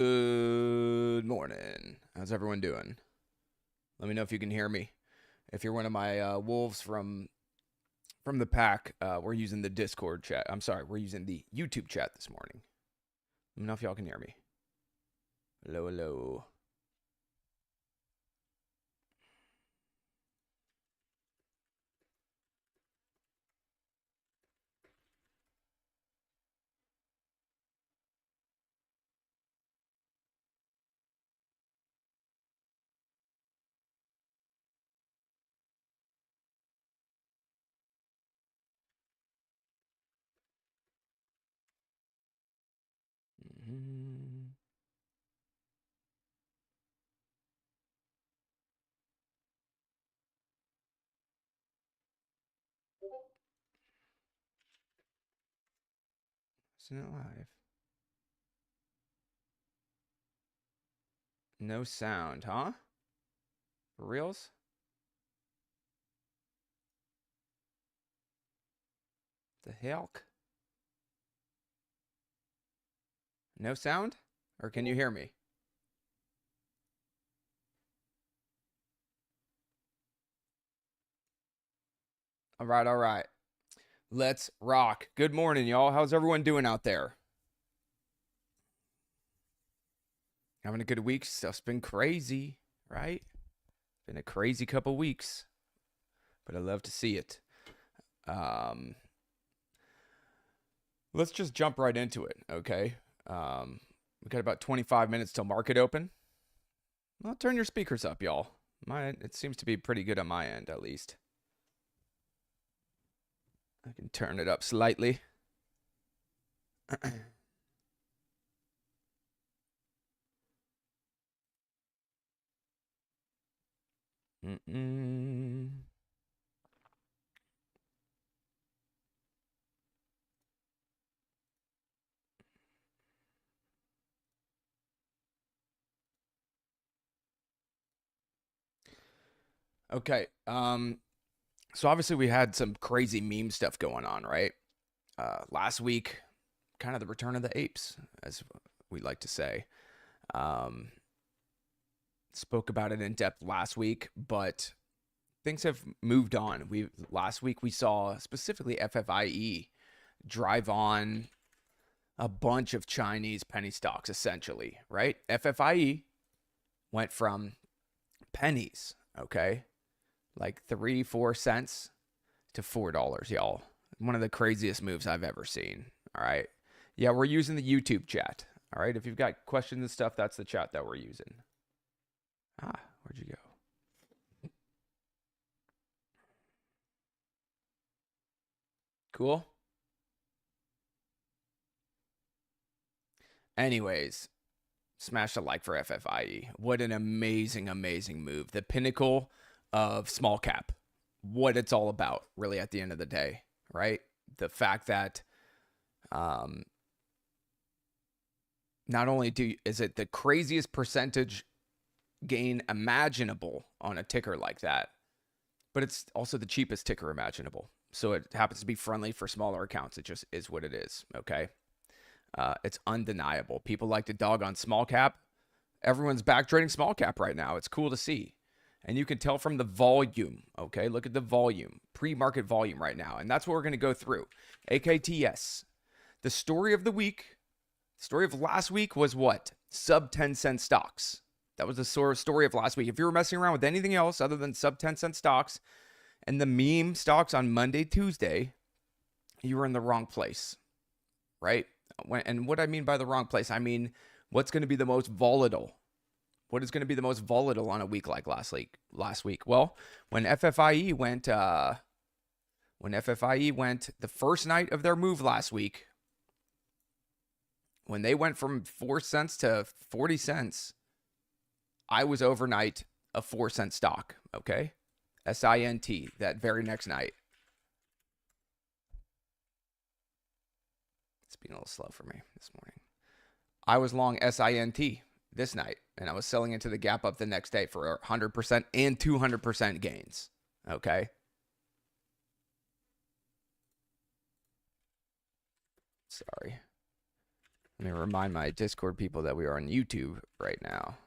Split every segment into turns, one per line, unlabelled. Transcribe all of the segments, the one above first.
Good morning. How's everyone doing? Let me know if you can hear me. If you're one of my wolves from the pack, we're using the Discord chat. I'm sorry, we're using the YouTube chat this morning. Let me know if y'all can hear me. Hello, hello. Mm-hmm. Isn't it live? No sound, huh? For reals? The hell? No sound? Or can you hear me? All right, all right. Let's rock. Good morning, y'all. How's everyone doing out there? Having a good week. Stuff's been crazy, right? Been a crazy couple weeks, but I love to see it. Let's just jump right into it, okay? We got about 25 minutes till market open. Well, turn your speakers up, y'all. It seems to be pretty good on my end, at least. I can turn it up slightly. Okay. So obviously we had some crazy meme stuff going on, right? Last week, kind of the return of the apes, as we like to say. Spoke about it in depth last week, but things have moved on. Last week we saw specifically FFIE drive on a bunch of Chinese penny stocks, essentially, right? FFIE went from pennies, okay, like 3-4 cents to $4, y'all. One of the craziest moves I've ever seen. All right. Yeah, we're using the YouTube chat. All right. If you've got questions and stuff, that's the chat that we're using. Where'd you go? Cool. Anyways, smash a like for FFIE. What an amazing, amazing move. The pinnacle of small cap. What it's all about, really, at the end of the day, right? The fact that not only is it the craziest percentage gain imaginable on a ticker like that, but it's also the cheapest ticker imaginable. So it happens to be friendly for smaller accounts. It just is what it is, okay? It's undeniable. People like to dog on small cap. Everyone's back trading small cap right now. It's cool to see. And you can tell from the volume, okay? Look at the volume, pre-market volume right now. And that's what we're going to go through. AKTS. The story of the week, story of last week was what? Sub 10 cent stocks. That was the story of last week. If you were messing around with anything else other than sub 10 cent stocks and the meme stocks on Monday, Tuesday, you were in the wrong place, right? And what I mean by the wrong place, I mean, what's going to be the most volatile? What is going to be the most volatile on a week like last week? Well, when FFIE went the first night of their move last week, when they went from 4 cents to 40 cents, I was overnight a 4-cent stock, okay? SINT, that very next night. It's been a little slow for me this morning. I was long SINT this night, and I was selling into the gap up the next day for 100% and 200% gains, okay? Sorry. Let me remind my Discord people that we are on YouTube right now.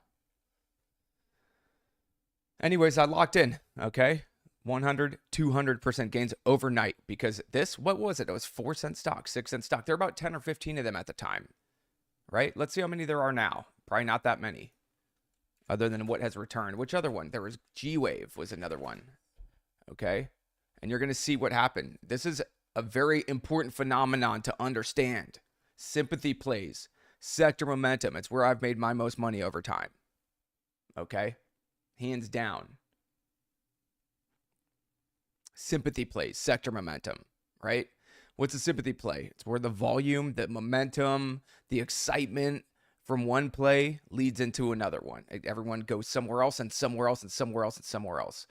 Anyways, I locked in, okay? 100, 200% gains overnight because this, what was it? It was 4-cent stock, 6-cent stock. There were about 10 or 15 of them at the time, right? Let's see how many there are now. Probably not that many other than what has returned. Which other one? There was G-Wave was another one, okay? And you're going to see what happened. This is a very important phenomenon to understand. Sympathy plays, sector momentum. It's where I've made my most money over time, okay? Hands down. Sympathy plays, sector momentum, right? What's a sympathy play? It's where the volume, the momentum, the excitement from one play leads into another one. Everyone goes somewhere else and somewhere else and somewhere else and somewhere else.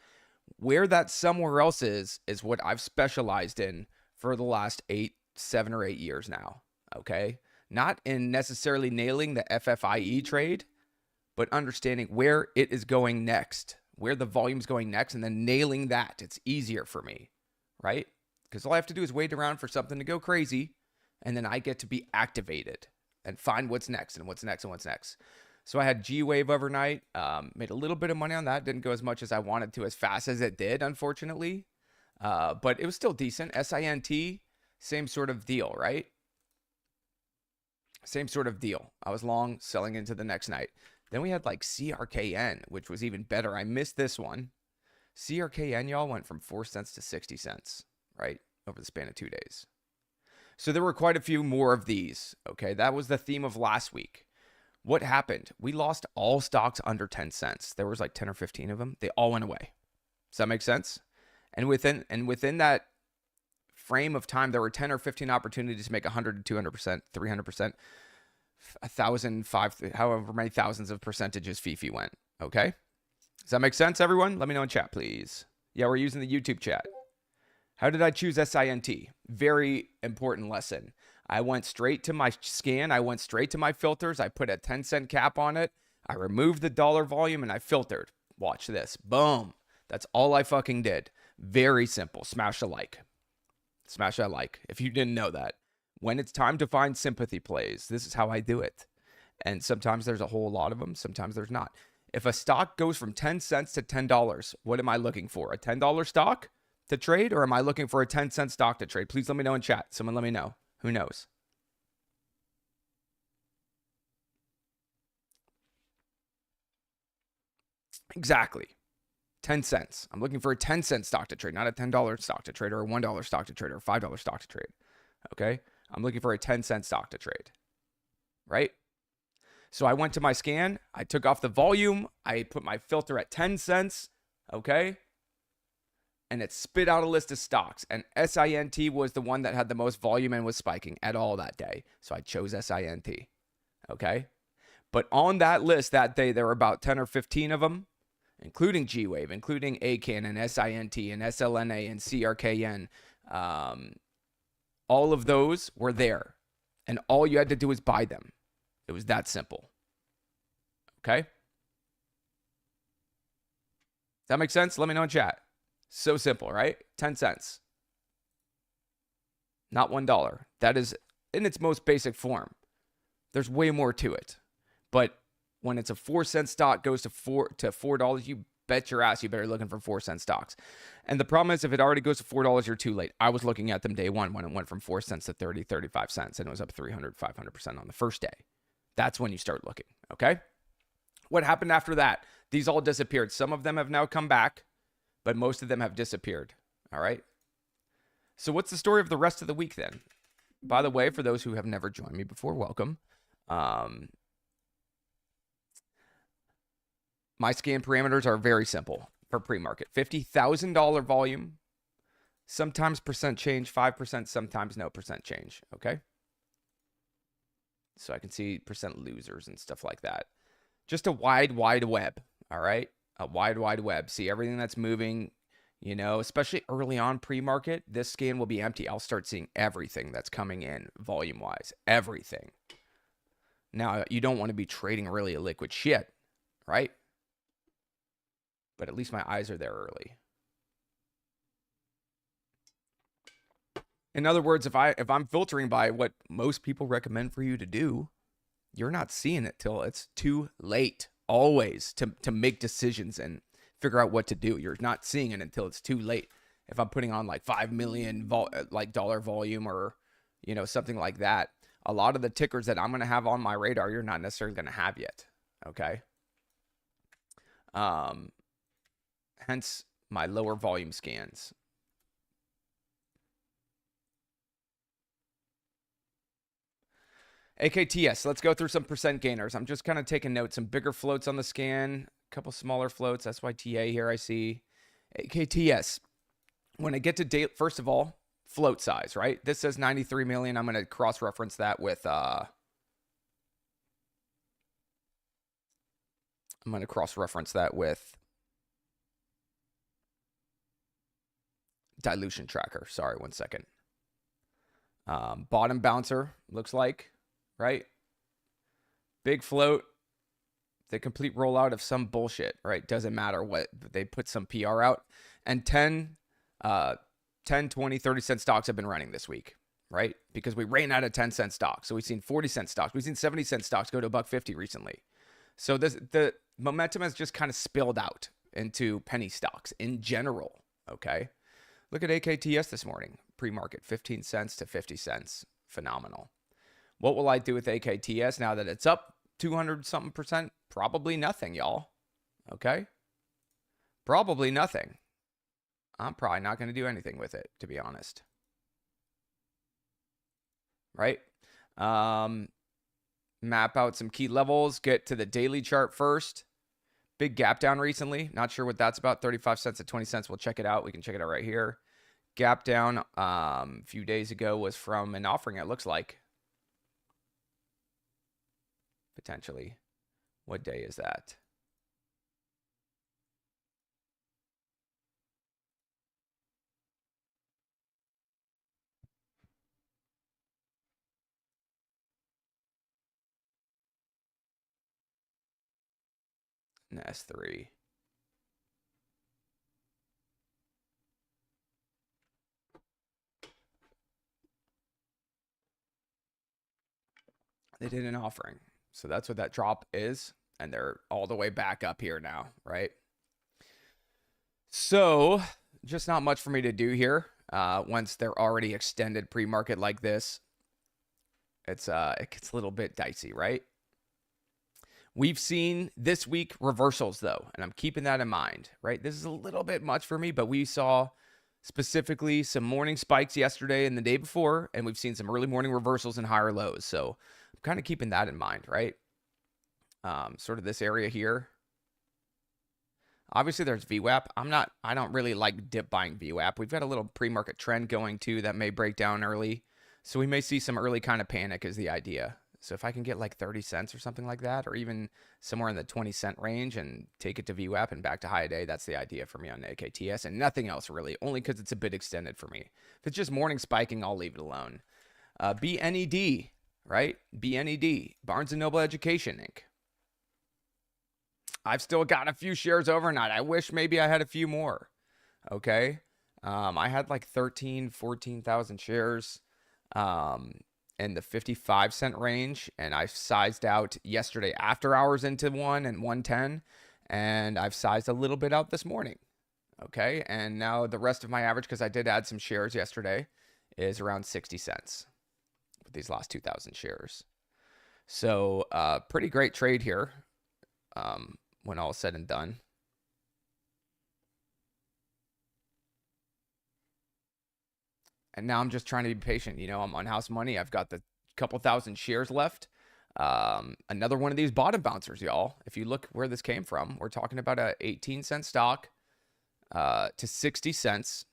Where that somewhere else is what I've specialized in for the last 7 or 8 years now, okay? Not in necessarily nailing the FFIE trade, but understanding where it is going next, where the volume's going next, and then nailing that. It's easier for me, right? Because all I have to do is wait around for something to go crazy, and then I get to be activated and find what's next and what's next and what's next. So I had G-Wave overnight, made a little bit of money on that. Didn't go as much as I wanted to, as fast as it did, unfortunately. But it was still decent. SINT, same sort of deal, right? Same sort of deal. I was long, selling into the next night. Then we had like CRKN, which was even better. I missed this one. CRKN, y'all, went from 4 cents to 60 cents, right? Over the span of 2 days. So there were quite a few more of these, okay? That was the theme of last week. What happened? We lost all stocks under 10 cents. There was like 10 or 15 of them. They all went away. Does that make sense? And within that frame of time, there were 10 or 15 opportunities to make 100 to 200%, 300%, 1,000, 5, however many thousands of percentages Fifi went. Okay? Does that make sense, everyone? Let me know in chat, please. Yeah, we're using the YouTube chat. How did I choose SINT? Very important lesson. I went straight to my scan. I went straight to my filters. I put a 10-cent cap on it. I removed the dollar volume and I filtered. Watch this. Boom. That's all I fucking did. Very simple. Smash a like. Smash that like if you didn't know that. When it's time to find sympathy plays, this is how I do it. And sometimes there's a whole lot of them. Sometimes there's not. If a stock goes from 10 cents to $10, what am I looking for? A $10 stock to trade, or am I looking for a 10-cent stock to trade? Please let me know in chat. Someone let me know. Who knows? Exactly. 10 cents. I'm looking for a 10-cent stock to trade, not a $10 stock to trade or a $1 stock to trade or a $5 stock to trade. Okay? I'm looking for a 10-cent stock to trade. Right? So I went to my scan. I took off the volume. I put my filter at 10 cents. Okay? And it spit out a list of stocks. And SINT was the one that had the most volume and was spiking at all that day. So I chose SINT. Okay? But on that list that day, there were about 10 or 15 of them, including G-Wave, including ACAN and SINT and SLNA and CRKN. All of those were there. And all you had to do was buy them. It was that simple. Okay? Does that make sense? Let me know in chat. So simple, right? 10 cents. Not $1. That is in its most basic form. There's way more to it. But when it's a 4-cent stock goes to $4, you bet your ass you better looking for 4-cent stocks. And the problem is if it already goes to $4, you're too late. I was looking at them day one when it went from 4 cents to 30, 35 cents, and it was up 300, 500% on the first day. That's when you start looking, okay? What happened after that? These all disappeared. Some of them have now come back, but most of them have disappeared, all right? So what's the story of the rest of the week then? By the way, for those who have never joined me before, welcome. My scan parameters are very simple for pre-market. $50,000 volume, sometimes percent change, 5%, sometimes no percent change, okay? So I can see percent losers and stuff like that. Just a wide web, all right? A wide web. See everything that's moving, you know, especially early on pre-market. This scan will be empty. I'll start seeing everything that's coming in volume-wise. Everything. Now, you don't want to be trading really illiquid shit, right? But at least my eyes are there early. In other words, if I'm filtering by what most people recommend for you to do, you're not seeing it till it's too late, always, to make decisions and figure out what to do. You're not seeing it until it's too late. If I'm putting on like 5 million dollar volume, or something like that, a lot of the tickers that I'm going to have on my radar, you're not necessarily going to have yet. Okay. Hence my lower volume scans. AKTS, let's go through some percent gainers. I'm just kind of taking notes. Some bigger floats on the scan, a couple smaller floats. SYTA here I see. AKTS, when I get to date, first of all, float size, right? This says 93 million. I'm going to cross-reference that with, dilution tracker. Sorry, 1 second. Bottom bouncer, looks like, right? Big float. The complete rollout of some bullshit, right? Doesn't matter what. They put some PR out. And 10, 20, 30-cent stocks have been running this week, right? Because we ran out of 10-cent stocks. So we've seen 40-cent stocks. We've seen 70-cent stocks go to $1.50 recently. So the momentum has just kind of spilled out into penny stocks in general, okay? Look at AKTS this morning. Pre-market, 15 cents to 50 cents. Phenomenal. What will I do with AKTS now that it's up 200-something percent? Probably nothing, y'all. Okay? Probably nothing. I'm probably not going to do anything with it, to be honest. Right? Map out some key levels. Get to the daily chart first. Big gap down recently. Not sure what that's about. 35 cents to 20 cents. We'll check it out. We can check it out right here. Gap down a few days ago was from an offering, it looks like. Potentially. What day is that? S3. They did an offering. So that's what that drop is. And they're all the way back up here now, right? So just not much for me to do here. Once they're already extended pre-market like this, it gets a little bit dicey, right? We've seen this week reversals though, and I'm keeping that in mind, right? This is a little bit much for me, but we saw specifically some morning spikes yesterday and the day before, and we've seen some early morning reversals and higher lows. So I'm kind of keeping that in mind, right? Sort of this area here. Obviously there's VWAP. I don't really like dip buying VWAP. We've got a little pre-market trend going too that may break down early. So we may see some early kind of panic is the idea. So if I can get like 30 cents or something like that, or even somewhere in the 20-cent range and take it to VWAP and back to high day, that's the idea for me on AKTS, and nothing else really, only because it's a bit extended for me. If it's just morning spiking, I'll leave it alone. BNED, right? BNED, Barnes & Noble Education, Inc. I've still got a few shares overnight. I wish maybe I had a few more, okay? I had like 14,000 shares. In the 55-cent range, and I sized out yesterday after hours into 1 and 110, and I've sized a little bit out this morning. Okay, and now the rest of my average, because I did add some shares yesterday, is around 60 cents with these last 2,000 shares. So pretty great trade here when all is said and done. And now I'm just trying to be patient. I'm on house money. I've got the couple thousand shares left. Another one of these bottom bouncers, y'all. If you look where this came from, we're talking about a 18-cent stock to 60 cents.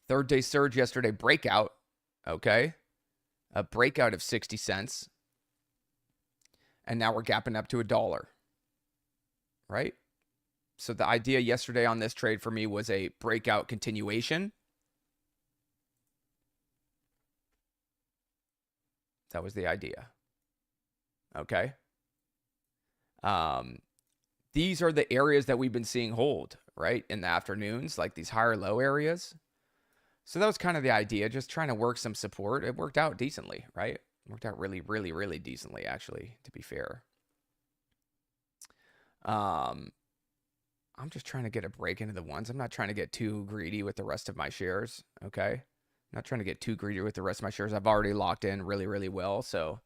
Third day surge yesterday, breakout. Okay. A breakout of 60 cents. And now we're gapping up to $1. Right? So the idea yesterday on this trade for me was a breakout continuation. That was the idea. Okay. These are the areas that we've been seeing hold, right? In the afternoons, like these higher low areas. So that was kind of the idea, just trying to work some support. It worked out decently, right? Worked out really, really, really decently, actually, to be fair. I'm just trying to get a break into the ones. I'm not trying to get too greedy with the rest of my shares, okay? I'm not trying to get too greedy with the rest of my shares. I've already locked in really, really well, so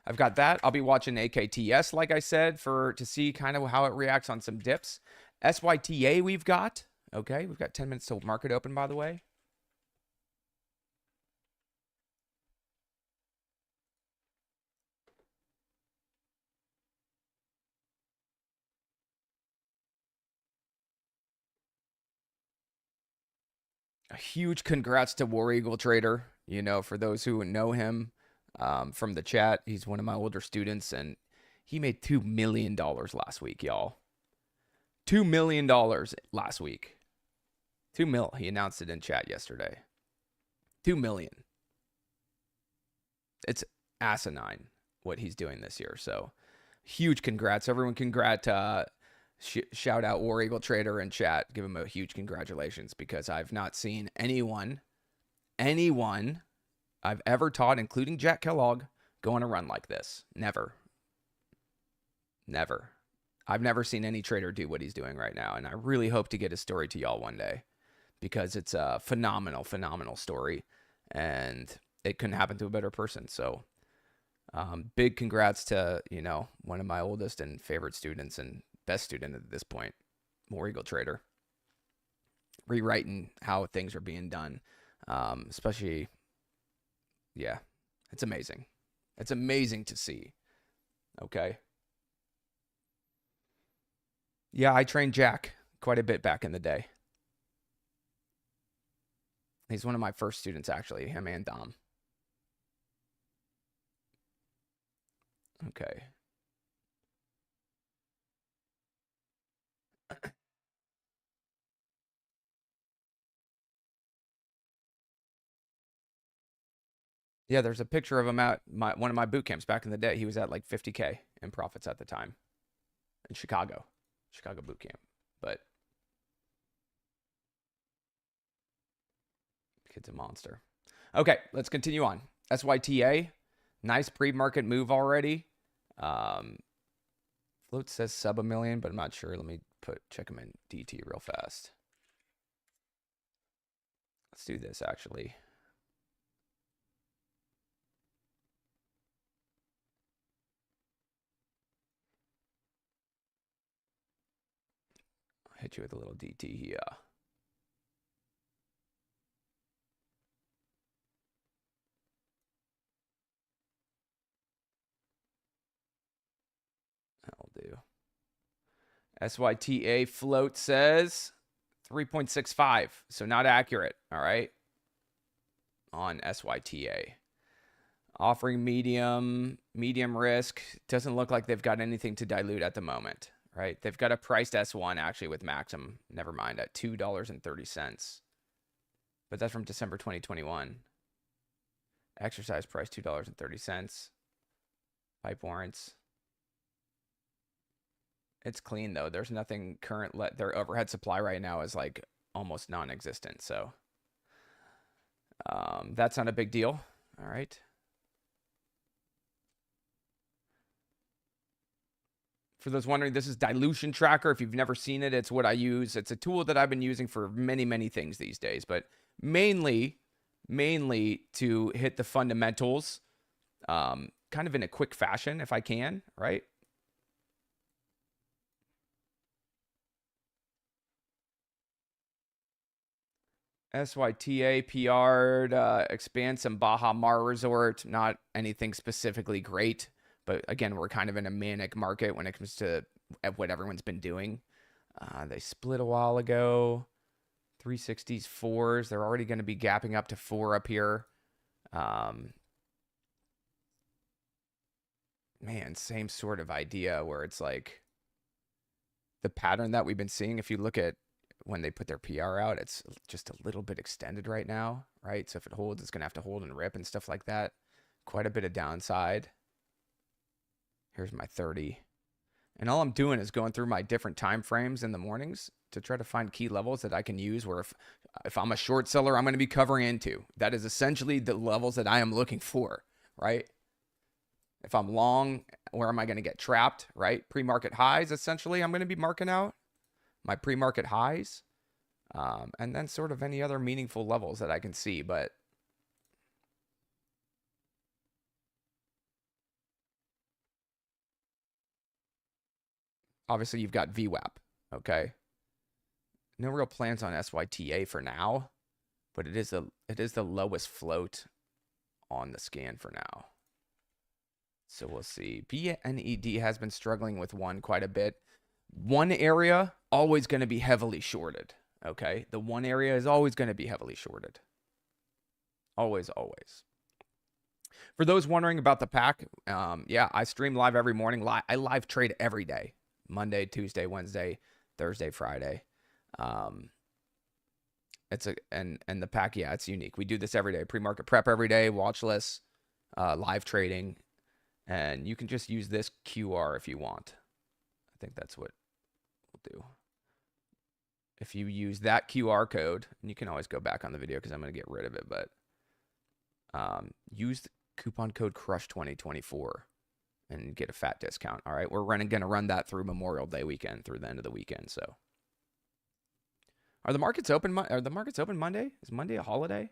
I've got that. I'll be watching AKTS, like I said, to see kind of how it reacts on some dips. SYTA we've got, okay? We've got 10 minutes till market open, by the way. A huge congrats to War Eagle Trader. You know, for those who know him from the chat, he's one of my older students, and he made $2 million last week, y'all. $2 million last week. 2 mil. He announced it in chat yesterday. 2 million. It's asinine what he's doing this year. So huge congrats. Everyone shout out War Eagle Trader in chat. Give him a huge congratulations, because I've not seen anyone I've ever taught, including Jack Kellogg, go on a run like this. Never. I've never seen any trader do what he's doing right now, and I really hope to get his story to y'all one day, because it's a phenomenal, phenomenal story, and it couldn't happen to a better person. So big congrats to, you know, one of my oldest and favorite students and best student at this point, War Eagle Trader, rewriting how things are being done, especially, yeah, it's amazing. It's amazing to see. Okay. Yeah, I trained Jack quite a bit back in the day. He's one of my first students, actually, him and Dom. Okay. Yeah, there's a picture of him at one of my boot camps back in the day. He was at like 50K in profits at the time in Chicago boot camp. But kid's a monster. Okay, let's continue on. SYTA, nice pre-market move already. Float says sub $1 million, but I'm not sure. Let me check him in DT real fast. Let's do this actually. I'll hit you with a little DT here. That'll do. SYTA float says 3.65, so not accurate, all right, on SYTA. Offering medium risk. Doesn't look like they've got anything to dilute at the moment, right? They've got a priced S1 actually with Maxim, never mind, at $2.30. But that's from December 2021. Exercise price $2.30. Pipe warrants. It's clean though. There's nothing current. Their overhead supply right now is like almost non-existent. So that's not a big deal. All right. For those wondering, this is Dilution Tracker. If you've never seen it, it's what I use. It's a tool that I've been using for many, many things these days, but mainly to hit the fundamentals kind of in a quick fashion if I can, right? SYTA PR'd, expand some Baja Mar Resort. Not anything specifically great, but again, we're kind of in a manic market when it comes to what everyone's been doing. They split a while ago. 360s, 4s. They're already going to be gapping up to 4 up here. Man, same sort of idea where it's like the pattern that we've been seeing. If you look at when they put their PR out, it's just a little bit extended right now, right? So if it holds, it's going to have to hold and rip and stuff like that. Quite a bit of downside. Here's my 30. And all I'm doing is going through my different time frames in the mornings to try to find key levels that I can use where if I'm a short seller, I'm going to be covering into. That is essentially the levels that I am looking for right? If I'm long, where am I going to get trapped, right? Pre-market highs, essentially, I'm going to be marking out my pre-market highs. And then sort of any other meaningful levels that I can see. But obviously you've got VWAP, okay? No real plans on SYTA for now, but it is the lowest float on the scan for now. So we'll see. BNED has been struggling with one quite a bit. One area, always going to be heavily shorted, okay? The one area is always going to be heavily shorted. Always, always. For those wondering about the pack, yeah, I stream live every morning. I live trade every day. Monday, Tuesday, Wednesday, Thursday, Friday. And the pack, yeah, it's unique. We do this every day. Pre-market prep every day, watch lists, live trading. And you can just use this QR if you want. I think that's what we'll do. If you use that QR code, and you can always go back on the video because I'm going to get rid of it, but use the coupon code CRUSH2024 and get a fat discount. All right, we're going to run that through Memorial Day weekend, through the end of the weekend. So, are the markets open? Are the markets open Monday? Is Monday a holiday?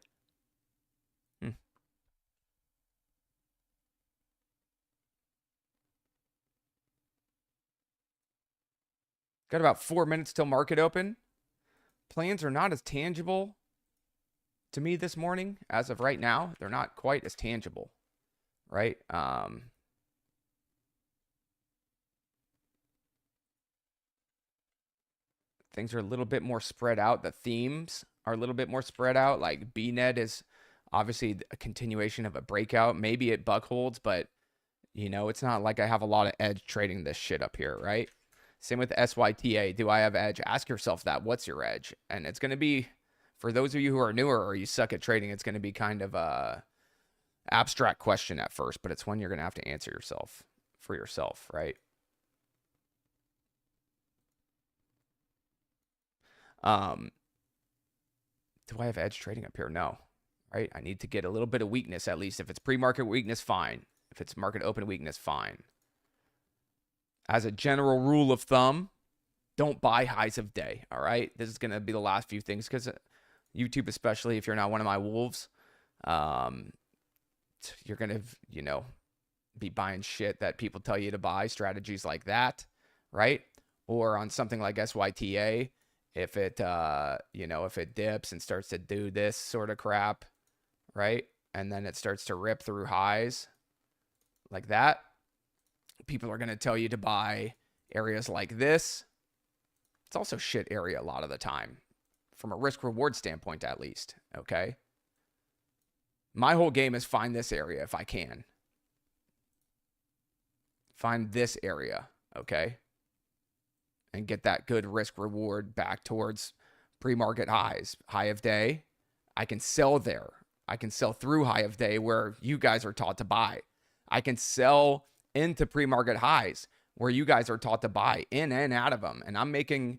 Got about 4 minutes till market open. Plans are not as tangible to me this morning as of right now. They're not quite as tangible, right? Things are a little bit more spread out. The themes are a little bit more spread out. Like BNED is obviously a continuation of a breakout. Maybe it buck holds, but you know, it's not like I have a lot of edge trading this shit up here, right? Same with SYTA. Do I have edge? Ask yourself that. What's your edge? And it's going to be, for those of you who are newer or you suck at trading, it's going to be kind of a abstract question at first, but it's one you're going to have to answer yourself for yourself, right? Do I have edge trading up here? No, right? I need to get a little bit of weakness at least. If it's pre-market weakness, fine. If it's market open weakness, fine. As a general rule of thumb, don't buy highs of day, all right? This is going to be the last few things because YouTube, especially if you're not one of my wolves, you're going to, you know, be buying shit that people tell you to buy, strategies like that, right? Or on something like SYTA, if it, you know, if it dips and starts to do this sort of crap, right? And then it starts to rip through highs like that, people are going to tell you to buy areas like this. It's also shit area a lot of the time, from a risk reward standpoint, at least. Okay. My whole game is find this area if I can. Find this area. Okay. And get that good risk reward back towards pre-market highs. High of day. I can sell there. I can sell through high of day where you guys are taught to buy. I can sell into pre-market highs where you guys are taught to buy in and out of them. And I'm making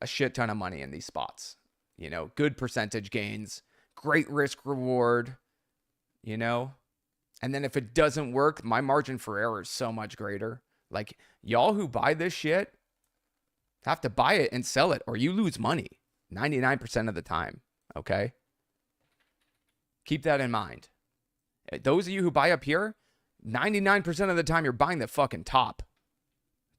a shit ton of money in these spots. You know, good percentage gains, great risk reward, you know. And then if it doesn't work, my margin for error is so much greater. Like, y'all who buy this shit have to buy it and sell it or you lose money 99% of the time, okay? Keep that in mind. Those of you who buy up here, 99% of the time you're buying the fucking top.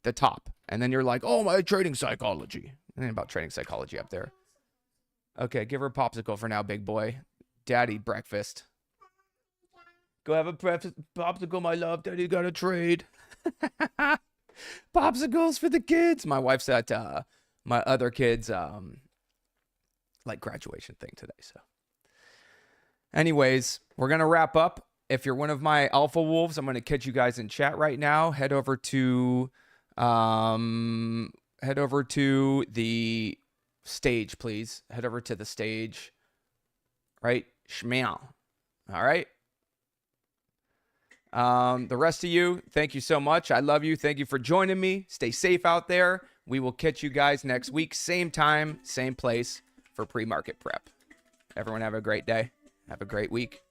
The top. And then you're like, oh, my trading psychology. It ain't about trading psychology up there. Okay, give her a popsicle for now, big boy. Daddy breakfast. Go have a popsicle, my love. Daddy got a trade. Popsicles for the kids. My wife's at my other kids' like graduation thing today. So anyways, we're going to wrap up. If you're one of my alpha wolves, I'm going to catch you guys in chat right now. Head over to the stage, please. Head over to the stage. Right? Shmeow. All right. The rest of you, thank you so much. I love you. Thank you for joining me. Stay safe out there. We will catch you guys next week. Same time, same place for pre-market prep. Everyone have a great day. Have a great week.